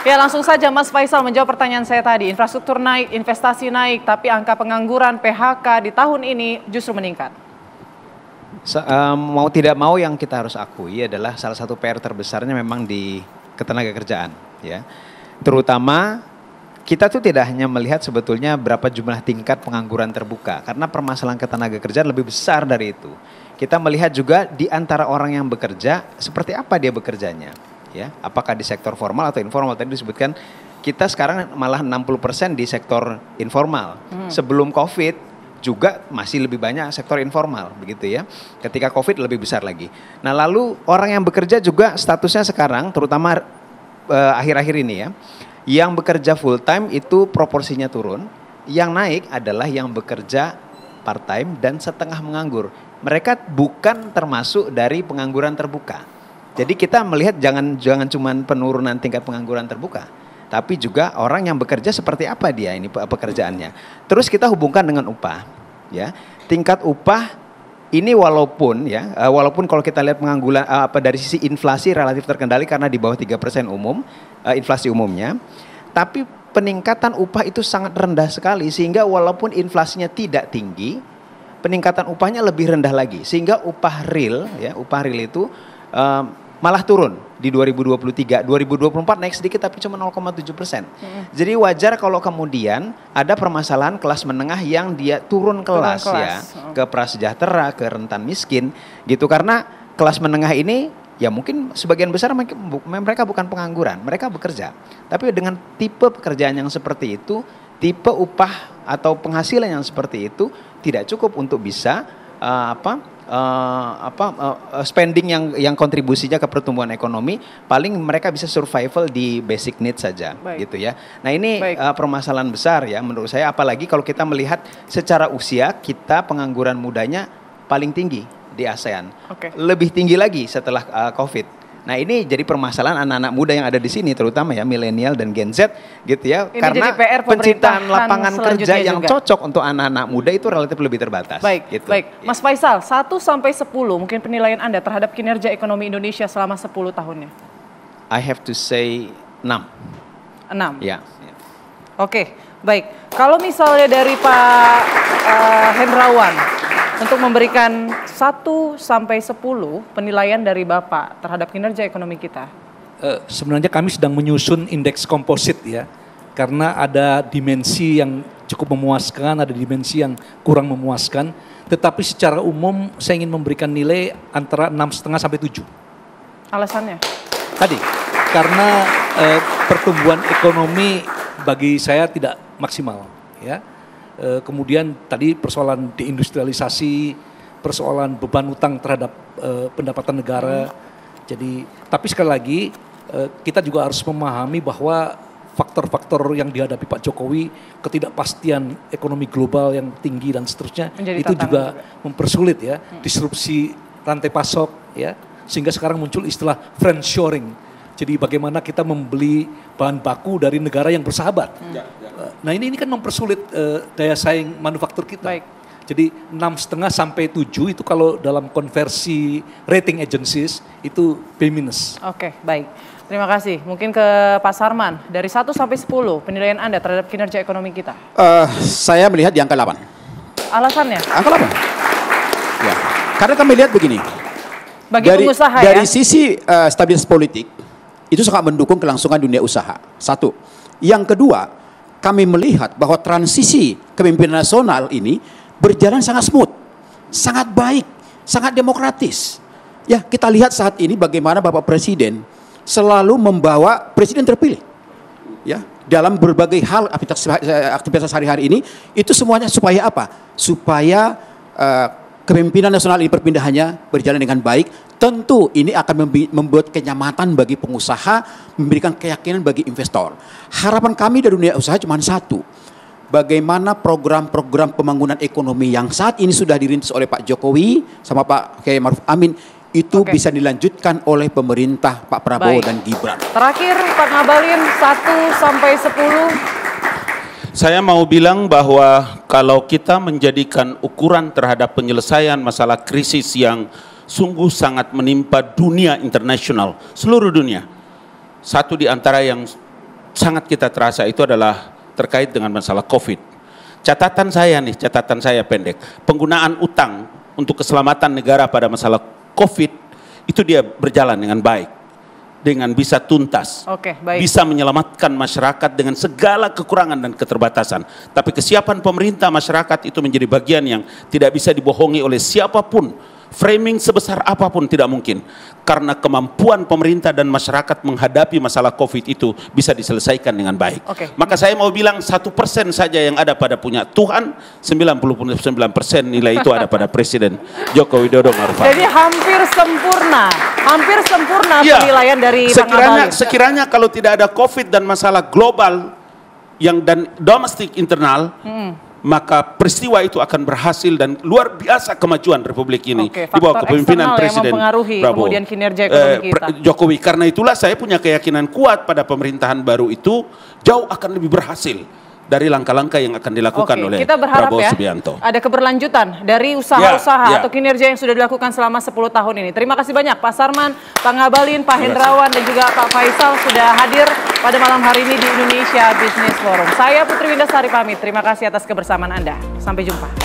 Ya, langsung saja Mas Faisal menjawab pertanyaan saya tadi. Infrastruktur naik, investasi naik, tapi angka pengangguran PHK di tahun ini justru meningkat. Mau tidak mau yang kita harus akui adalah salah satu PR terbesarnya memang di ketenagakerjaan, ya. Terutama kita tuh tidak hanya melihat sebetulnya berapa jumlah tingkat pengangguran terbuka, karena permasalahan ketenagakerjaan lebih besar dari itu. Kita melihat juga di antara orang yang bekerja, seperti apa dia bekerjanya. Ya, apakah di sektor formal atau informal. Tadi disebutkan kita sekarang malah 60% di sektor informal. Sebelum COVID juga masih lebih banyak sektor informal, begitu ya. Ketika COVID lebih besar lagi. Nah, lalu orang yang bekerja juga statusnya sekarang terutama akhir-akhir ini ya, yang bekerja full time itu proporsinya turun, yang naik adalah yang bekerja part time dan setengah menganggur. Mereka bukan termasuk dari pengangguran terbuka. Jadi kita melihat jangan cuma penurunan tingkat pengangguran terbuka, tapi juga orang yang bekerja seperti apa dia ini pekerjaannya. Terus kita hubungkan dengan upah, ya. Tingkat upah ini walaupun kalau kita lihat pengangguran dari sisi inflasi relatif terkendali karena di bawah 3% umum inflasi umumnya, tapi peningkatan upah itu sangat rendah sekali sehingga walaupun inflasinya tidak tinggi, peningkatan upahnya lebih rendah lagi sehingga upah real itu malah turun di 2023, 2024 naik sedikit tapi cuma 0,7%. Jadi wajar kalau kemudian ada permasalahan kelas menengah yang dia turun kelas. Ya, ke prasejahtera, ke rentan miskin gitu, karena kelas menengah ini ya mungkin sebagian besar mereka bukan pengangguran, mereka bekerja. Tapi dengan tipe pekerjaan yang seperti itu, tipe upah atau penghasilan yang seperti itu tidak cukup untuk bisa spending yang kontribusinya ke pertumbuhan ekonomi, paling mereka bisa survival di basic needs saja. Gitu ya. Nah, ini permasalahan besar ya menurut saya, apalagi kalau kita melihat secara usia kita pengangguran mudanya paling tinggi di ASEAN. Lebih tinggi lagi setelah COVID. Nah, ini jadi permasalahan anak-anak muda yang ada di sini, terutama ya milenial dan Gen Z gitu ya. Ini karena penciptaan lapangan kerja yang juga cocok untuk anak-anak muda itu relatif lebih terbatas. Baik. Mas Faisal, 1-10 mungkin penilaian Anda terhadap kinerja ekonomi Indonesia selama 10 tahunnya. I have to say 6. 6? Ya. Oke, baik. Kalau misalnya dari Pak Hendrawan, untuk memberikan 1-10 penilaian dari Bapak terhadap kinerja ekonomi kita. Sebenarnya kami sedang menyusun indeks komposit ya. Karena ada dimensi yang cukup memuaskan, ada dimensi yang kurang memuaskan. Tetapi secara umum saya ingin memberikan nilai antara 6,5 sampai 7. Alasannya? Tadi, karena pertumbuhan ekonomi bagi saya tidak maksimal ya. Kemudian tadi persoalan deindustrialisasi, persoalan beban utang terhadap pendapatan negara. Jadi, tapi sekali lagi kita juga harus memahami bahwa faktor-faktor yang dihadapi Pak Jokowi, ketidakpastian ekonomi global yang tinggi dan seterusnya, itu juga mempersulit ya disrupsi rantai pasok ya, sehingga sekarang muncul istilah friendshoring. Jadi bagaimana kita membeli bahan baku dari negara yang bersahabat. Nah ini kan mempersulit daya saing manufaktur kita. Baik. Jadi 6,5 sampai 7 itu kalau dalam konversi rating agencies itu B-. Oke, baik. Terima kasih. Mungkin ke Pak Sarman, dari 1 sampai 10 penilaian Anda terhadap kinerja ekonomi kita. Saya melihat di angka 8. Alasannya? Angka 8. Ya. Karena kami lihat begini. Bagi pengusaha dari sisi stabilitas politik, itu sangat mendukung kelangsungan dunia usaha. Satu. Yang kedua, kami melihat bahwa transisi kepemimpinan nasional ini berjalan sangat smooth, sangat baik, sangat demokratis. Ya, kita lihat saat ini bagaimana Bapak Presiden selalu membawa presiden terpilih. Ya, dalam berbagai hal aktivitas sehari-hari ini, itu semuanya supaya apa? Supaya kepemimpinan nasional ini perpindahannya berjalan dengan baik. Tentu ini akan membuat kenyamanan bagi pengusaha, memberikan keyakinan bagi investor. Harapan kami dari dunia usaha cuma satu. Bagaimana program-program pembangunan ekonomi yang saat ini sudah dirintis oleh Pak Jokowi sama Pak Kiai Maruf Amin itu bisa dilanjutkan oleh pemerintah Pak Prabowo dan Gibran. Terakhir Pak Ngabalin 1 sampai 10. Saya mau bilang bahwa kalau kita menjadikan ukuran terhadap penyelesaian masalah krisis yang sungguh sangat menimpa dunia internasional, seluruh dunia. Satu di antara yang sangat kita terasa itu adalah terkait dengan masalah COVID. Catatan saya pendek, penggunaan utang untuk keselamatan negara pada masalah COVID itu dia berjalan dengan baik, dengan bisa tuntas, baik. bisa menyelamatkan masyarakat dengan segala kekurangan dan keterbatasan. Tapi kesiapan pemerintah masyarakat itu menjadi bagian yang tidak bisa dibohongi oleh siapapun. Framing sebesar apapun tidak mungkin, karena kemampuan pemerintah dan masyarakat menghadapi masalah COVID itu bisa diselesaikan dengan baik. Maka saya mau bilang 1% saja yang ada pada punya Tuhan, 99% nilai itu ada pada Presiden Joko Widodo Maruf. Jadi hampir sempurna Ya, penilaian dari Bang Abalin. sekiranya kalau tidak ada COVID dan masalah global dan domestik internal, maka peristiwa itu akan berhasil dan luar biasa kemajuan Republik ini di bawah kepemimpinan Presiden Prabowo, kemudian kinerja ekonomi kita. Jokowi. Karena itulah saya punya keyakinan kuat pada pemerintahan baru itu jauh akan lebih berhasil dari langkah-langkah yang akan dilakukan oleh kita berharap Prabowo ya, Subianto. ada keberlanjutan dari usaha-usaha atau kinerja yang sudah dilakukan selama 10 tahun ini. Terima kasih banyak Pak Sarman, Pak Ngabalin, Pak Hendrawan, dan juga Pak Faisal sudah hadir pada malam hari ini di Indonesia Business Forum. Saya Putri Windasari pamit. Terima kasih atas kebersamaan Anda. Sampai jumpa.